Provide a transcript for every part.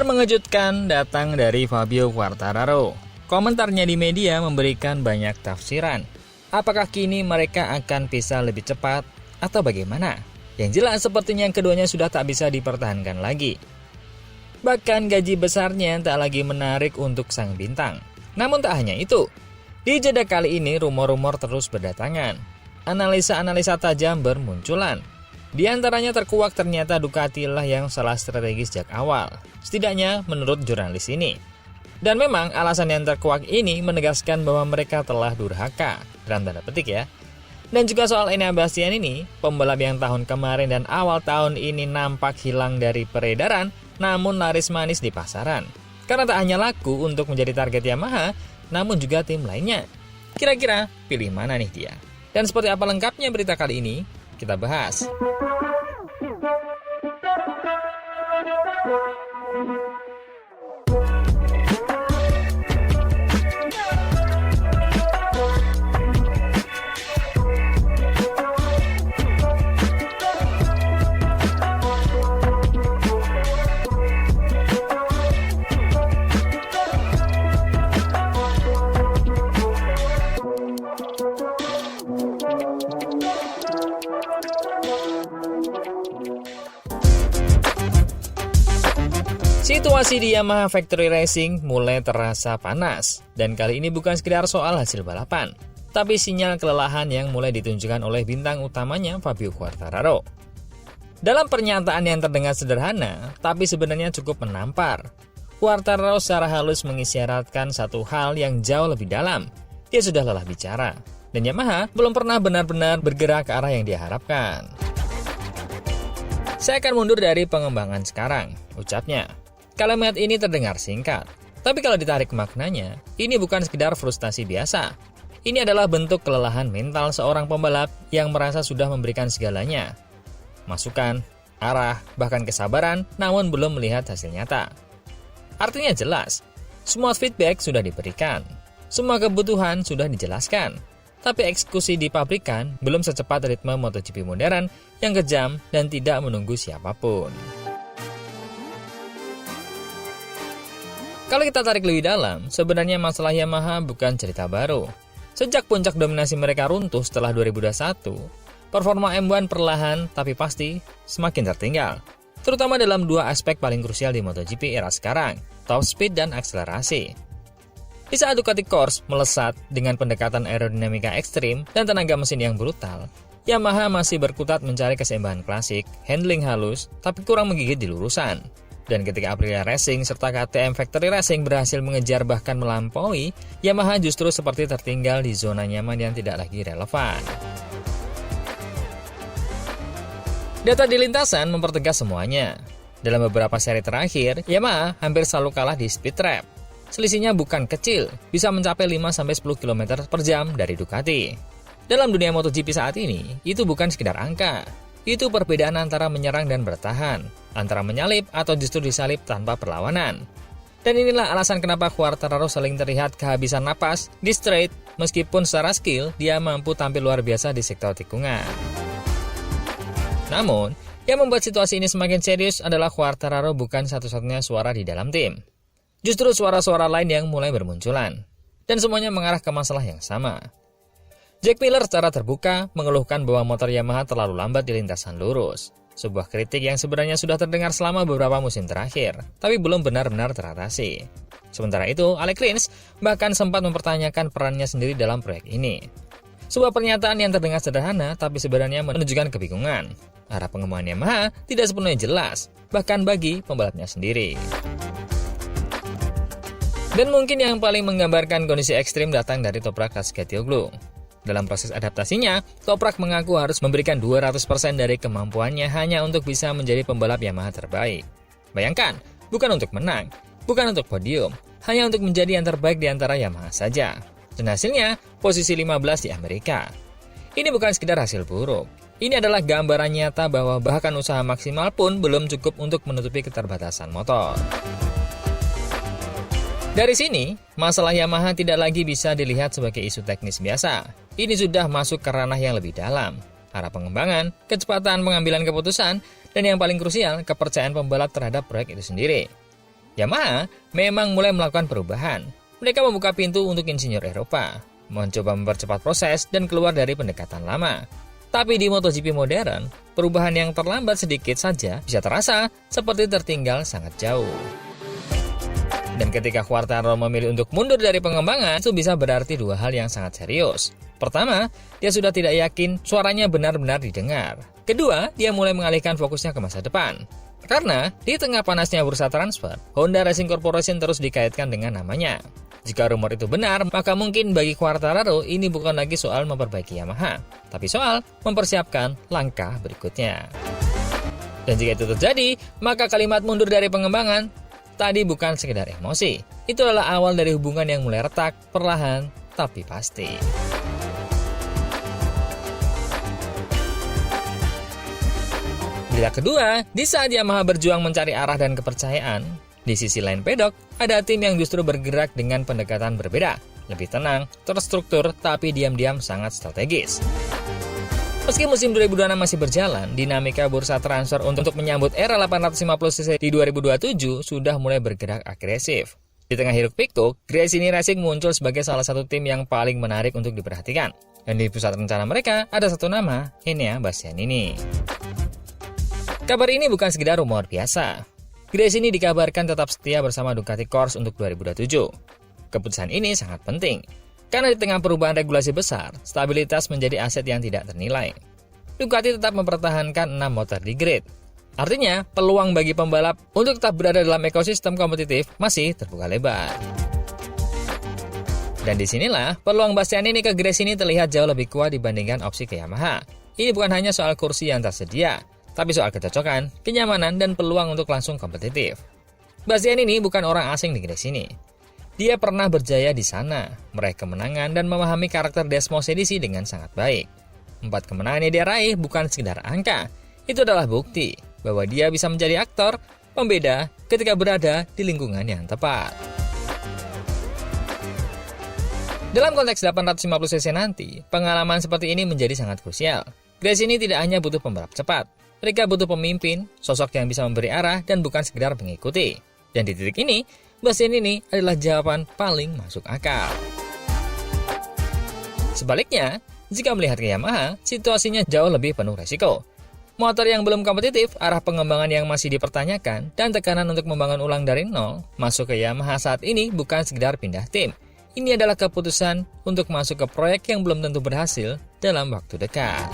Kabar mengejutkan datang dari Fabio Quartararo. Komentarnya di media memberikan banyak tafsiran. Apakah kini mereka akan pisah lebih cepat atau bagaimana? Yang jelas sepertinya keduanya sudah tak bisa dipertahankan lagi. Bahkan gaji besarnya tak lagi menarik untuk sang bintang. Namun tak hanya itu. Di jeda kali ini rumor-rumor terus berdatangan. Analisa-analisa tajam bermunculan. Di antaranya terkuak ternyata Ducati lah yang salah strategis sejak awal. Setidaknya menurut jurnalis ini. Dan memang alasan yang terkuak ini menegaskan bahwa mereka telah durhaka. Dalam tanda petik ya. Dan juga soal Enea Bastian ini, pembalap yang tahun kemarin dan awal tahun ini nampak hilang dari peredaran, namun laris manis di pasaran. Karena tak hanya laku untuk menjadi target Yamaha, namun juga tim lainnya. Kira-kira pilih mana nih dia? Dan seperti apa lengkapnya berita kali ini? Kita bahas. Situasi di Yamaha Factory Racing mulai terasa panas, dan kali ini bukan sekedar soal hasil balapan, tapi sinyal kelelahan yang mulai ditunjukkan oleh bintang utamanya Fabio Quartararo. Dalam pernyataan yang terdengar sederhana, tapi sebenarnya cukup menampar, Quartararo secara halus mengisyaratkan satu hal yang jauh lebih dalam. Dia sudah lelah bicara, dan Yamaha belum pernah benar-benar bergerak ke arah yang diharapkan. Saya akan mundur dari pengembangan sekarang, ucapnya. Kalimat ini terdengar singkat, tapi kalau ditarik maknanya, ini bukan sekedar frustasi biasa. Ini adalah bentuk kelelahan mental seorang pembalap yang merasa sudah memberikan segalanya. Masukan, arah, bahkan kesabaran, namun belum melihat hasil nyata. Artinya jelas, semua feedback sudah diberikan, semua kebutuhan sudah dijelaskan, tapi eksekusi di pabrikan belum secepat ritme MotoGP modern yang kejam dan tidak menunggu siapapun. Kalau kita tarik lebih dalam, sebenarnya masalah Yamaha bukan cerita baru. Sejak puncak dominasi mereka runtuh setelah 2021, performa M1 perlahan tapi pasti semakin tertinggal. Terutama dalam dua aspek paling krusial di MotoGP era sekarang, top speed dan akselerasi. Di saat Ducati Corse melesat dengan pendekatan aerodinamika ekstrim dan tenaga mesin yang brutal, Yamaha masih berkutat mencari keseimbangan klasik, handling halus, tapi kurang menggigit di lurusan. Dan ketika Aprilia Racing serta KTM Factory Racing berhasil mengejar bahkan melampaui, Yamaha justru seperti tertinggal di zona nyaman yang tidak lagi relevan. Data di lintasan mempertegas semuanya. Dalam beberapa seri terakhir, Yamaha hampir selalu kalah di speed trap. Selisihnya bukan kecil, bisa mencapai 5-10 km per jam dari Ducati. Dalam dunia MotoGP saat ini, itu bukan sekedar angka. Itu perbedaan antara menyerang dan bertahan, antara menyalip atau justru disalip tanpa perlawanan. Dan inilah alasan kenapa Quartararo sering terlihat kehabisan napas di straight, meskipun secara skill dia mampu tampil luar biasa di sektor tikungan. Namun, yang membuat situasi ini semakin serius adalah Quartararo bukan satu-satunya suara di dalam tim. Justru suara-suara lain yang mulai bermunculan, dan semuanya mengarah ke masalah yang sama. Jack Miller secara terbuka mengeluhkan bahwa motor Yamaha terlalu lambat di lintasan lurus. Sebuah kritik yang sebenarnya sudah terdengar selama beberapa musim terakhir, tapi belum benar-benar teratasi. Sementara itu, Alex Rins bahkan sempat mempertanyakan perannya sendiri dalam proyek ini. Sebuah pernyataan yang terdengar sederhana, tapi sebenarnya menunjukkan kebingungan. Arah pengembangan Yamaha tidak sepenuhnya jelas, bahkan bagi pembalapnya sendiri. Dan mungkin yang paling menggambarkan kondisi ekstrim datang dari Toprak Razgatlioglu. Dalam proses adaptasinya, Toprak mengaku harus memberikan 200% dari kemampuannya hanya untuk bisa menjadi pembalap Yamaha terbaik. Bayangkan, bukan untuk menang, bukan untuk podium, hanya untuk menjadi yang terbaik di antara Yamaha saja. Dan hasilnya, posisi 15 di Amerika. Ini bukan sekedar hasil buruk. Ini adalah gambaran nyata bahwa bahkan usaha maksimal pun belum cukup untuk menutupi keterbatasan motor. Dari sini, masalah Yamaha tidak lagi bisa dilihat sebagai isu teknis biasa. Ini sudah masuk ke ranah yang lebih dalam. Arah pengembangan, kecepatan pengambilan keputusan, dan yang paling krusial, kepercayaan pembalap terhadap proyek itu sendiri. Yamaha memang mulai melakukan perubahan. Mereka membuka pintu untuk insinyur Eropa, mencoba mempercepat proses dan keluar dari pendekatan lama. Tapi di MotoGP modern, perubahan yang terlambat sedikit saja bisa terasa seperti tertinggal sangat jauh. Dan ketika Quartararo memilih untuk mundur dari pengembangan, itu bisa berarti dua hal yang sangat serius. Pertama, dia sudah tidak yakin suaranya benar-benar didengar. Kedua, dia mulai mengalihkan fokusnya ke masa depan. Karena di tengah panasnya bursa transfer, Honda Racing Corporation terus dikaitkan dengan namanya. Jika rumor itu benar, maka mungkin bagi Quartararo ini bukan lagi soal memperbaiki Yamaha, tapi soal mempersiapkan langkah berikutnya. Dan jika itu terjadi, maka kalimat mundur dari pengembangan tadi bukan sekedar emosi. Itu adalah awal dari hubungan yang mulai retak, perlahan, tapi pasti. Berita kedua, di saat Yamaha berjuang mencari arah dan kepercayaan, di sisi lain pedok, ada tim yang justru bergerak dengan pendekatan berbeda, lebih tenang, terstruktur, tapi diam-diam sangat strategis. Meski musim 2026 masih berjalan, dinamika bursa transfer untuk menyambut era 850cc di 2027 sudah mulai bergerak agresif. Di tengah hiruk-pikuk, Gresini Racing muncul sebagai salah satu tim yang paling menarik untuk diperhatikan. Dan di pusat rencana mereka ada satu nama, Enea Bastianini. Kabar ini bukan sekedar rumor biasa. Gresini dikabarkan tetap setia bersama Ducati Corse untuk 2027. Keputusan ini sangat penting, karena di tengah perubahan regulasi besar, stabilitas menjadi aset yang tidak ternilai. Ducati tetap mempertahankan 6 motor di grid. Artinya, peluang bagi pembalap untuk tetap berada dalam ekosistem kompetitif masih terbuka lebar. Dan disinilah peluang Bastianini ke Gresini terlihat jauh lebih kuat dibandingkan opsi ke Yamaha. Ini bukan hanya soal kursi yang tersedia, tapi soal kecocokan, kenyamanan, dan peluang untuk langsung kompetitif. Bastianini bukan orang asing di Gresini. Dia pernah berjaya di sana, meraih kemenangan, dan memahami karakter Desmos Edisi dengan sangat baik. 4 kemenangan yang dia raih bukan sekedar angka, itu adalah bukti bahwa dia bisa menjadi aktor, pembeda ketika berada di lingkungan yang tepat. Dalam konteks 850cc nanti, pengalaman seperti ini menjadi sangat krusial. Gresini tidak hanya butuh pembalap cepat, mereka butuh pemimpin, sosok yang bisa memberi arah dan bukan sekedar mengikuti. Dan di titik ini, Bastianini adalah jawaban paling masuk akal. Sebaliknya, jika melihat ke Yamaha, situasinya jauh lebih penuh resiko. Motor yang belum kompetitif, arah pengembangan yang masih dipertanyakan, dan tekanan untuk membangun ulang dari nol, masuk ke Yamaha saat ini bukan sekedar pindah tim. Ini adalah keputusan untuk masuk ke proyek yang belum tentu berhasil dalam waktu dekat.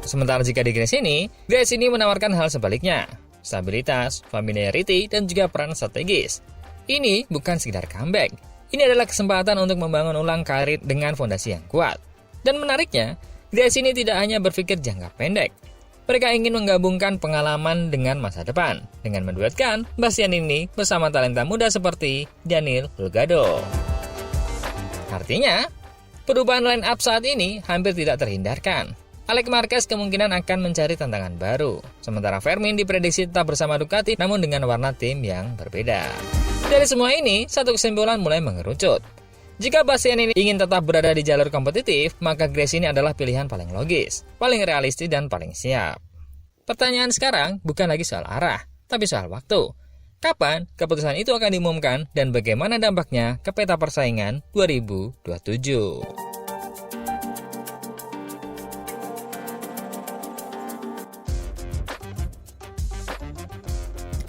Sementara jika di Gresini menawarkan hal sebaliknya, stabilitas, familiarity, dan juga peran strategis. Ini bukan sekedar comeback, ini adalah kesempatan untuk membangun ulang karir dengan fondasi yang kuat. Dan menariknya, Gresini tidak hanya berpikir jangka pendek, mereka ingin menggabungkan pengalaman dengan masa depan, dengan menduetkan Bastianini bersama talenta muda seperti Daniel Ricciardo. Artinya, perubahan line up saat ini hampir tidak terhindarkan. Alex Marquez kemungkinan akan mencari tantangan baru, sementara Vermin diprediksi tetap bersama Ducati namun dengan warna tim yang berbeda. Dari semua ini, satu kesimpulan mulai mengerucut. Jika Bastianini ingin tetap berada di jalur kompetitif, maka Gresini adalah pilihan paling logis, paling realistis, dan paling siap. Pertanyaan sekarang bukan lagi soal arah, tapi soal waktu. Kapan keputusan itu akan diumumkan dan bagaimana dampaknya ke peta persaingan 2027?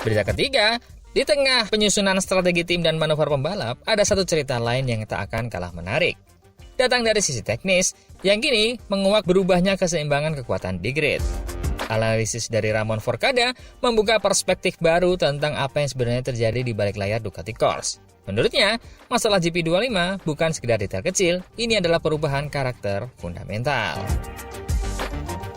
Berita ketiga, di tengah penyusunan strategi tim dan manuver pembalap, ada satu cerita lain yang tak akan kalah menarik. Datang dari sisi teknis, yang kini menguak berubahnya keseimbangan kekuatan di grid. Analisis dari Ramon Forcada membuka perspektif baru tentang apa yang sebenarnya terjadi di balik layar Ducati Corse. Menurutnya, masalah GP25 bukan sekedar detail kecil, ini adalah perubahan karakter fundamental.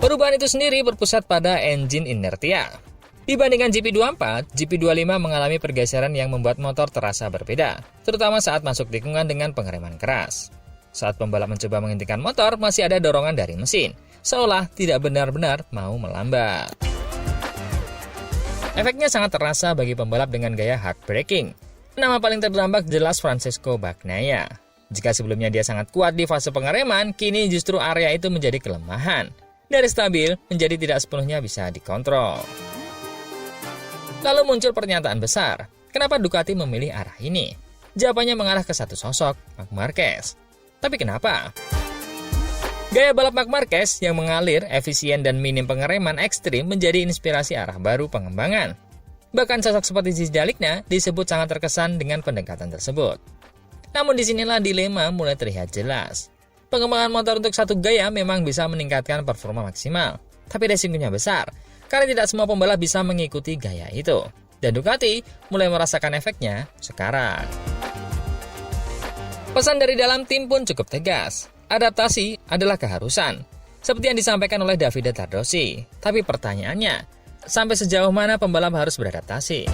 Perubahan itu sendiri berpusat pada engine inertia. Dibandingkan GP24, GP25 mengalami pergeseran yang membuat motor terasa berbeda, terutama saat masuk tikungan dengan pengereman keras. Saat pembalap mencoba menghentikan motor, masih ada dorongan dari mesin, seolah tidak benar-benar mau melambat. Efeknya sangat terasa bagi pembalap dengan gaya hard braking. Nama paling terdampak jelas Francesco Bagnaia. Jika sebelumnya dia sangat kuat di fase pengereman, kini justru area itu menjadi kelemahan. Dari stabil menjadi tidak sepenuhnya bisa dikontrol. Lalu muncul pernyataan besar, Kenapa Ducati memilih arah ini? Jawabannya mengarah ke satu sosok, Marc Marquez. Tapi kenapa? Gaya balap Marc Marquez yang mengalir, efisien dan minim pengereman ekstrim menjadi inspirasi arah baru pengembangan. Bahkan sosok seperti Zizi Dalikna disebut sangat terkesan dengan pendekatan tersebut. Namun disinilah dilema mulai terlihat jelas. Pengembangan motor untuk satu gaya memang bisa meningkatkan performa maksimal, tapi resikonya besar, karena tidak semua pembalap bisa mengikuti gaya itu. Dan Ducati mulai merasakan efeknya sekarang. Pesan dari dalam tim pun cukup tegas. Adaptasi adalah keharusan, seperti yang disampaikan oleh Davide Tardosi. Tapi pertanyaannya, sampai sejauh mana pembalap harus beradaptasi?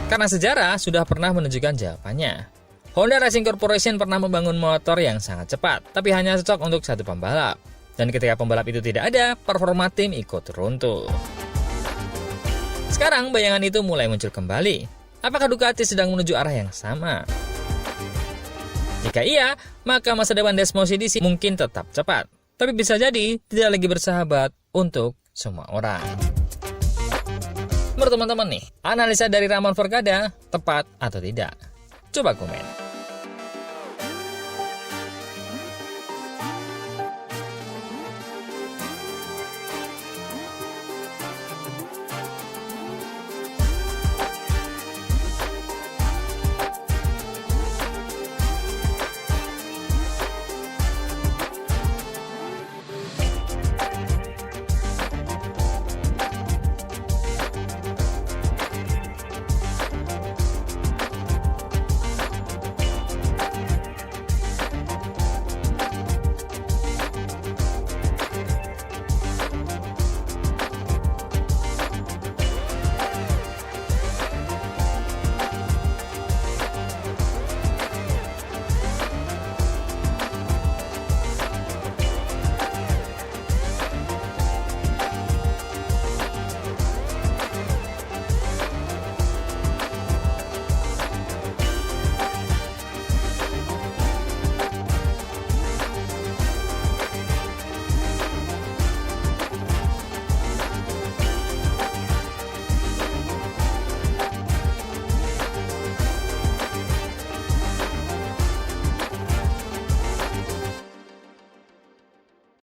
Karena sejarah sudah pernah menunjukkan jawabannya. Honda Racing Corporation pernah membangun motor yang sangat cepat, tapi hanya cocok untuk satu pembalap. Dan ketika pembalap itu tidak ada, performa tim ikut runtuh. Sekarang bayangan itu mulai muncul kembali. Apakah Ducati sedang menuju arah yang sama? Jika iya, maka masa depan Desmosedi mungkin tetap cepat, tapi bisa jadi tidak lagi bersahabat untuk semua orang. Menurut teman-teman nih, analisa dari Ramon Forcada tepat atau tidak? Coba komen.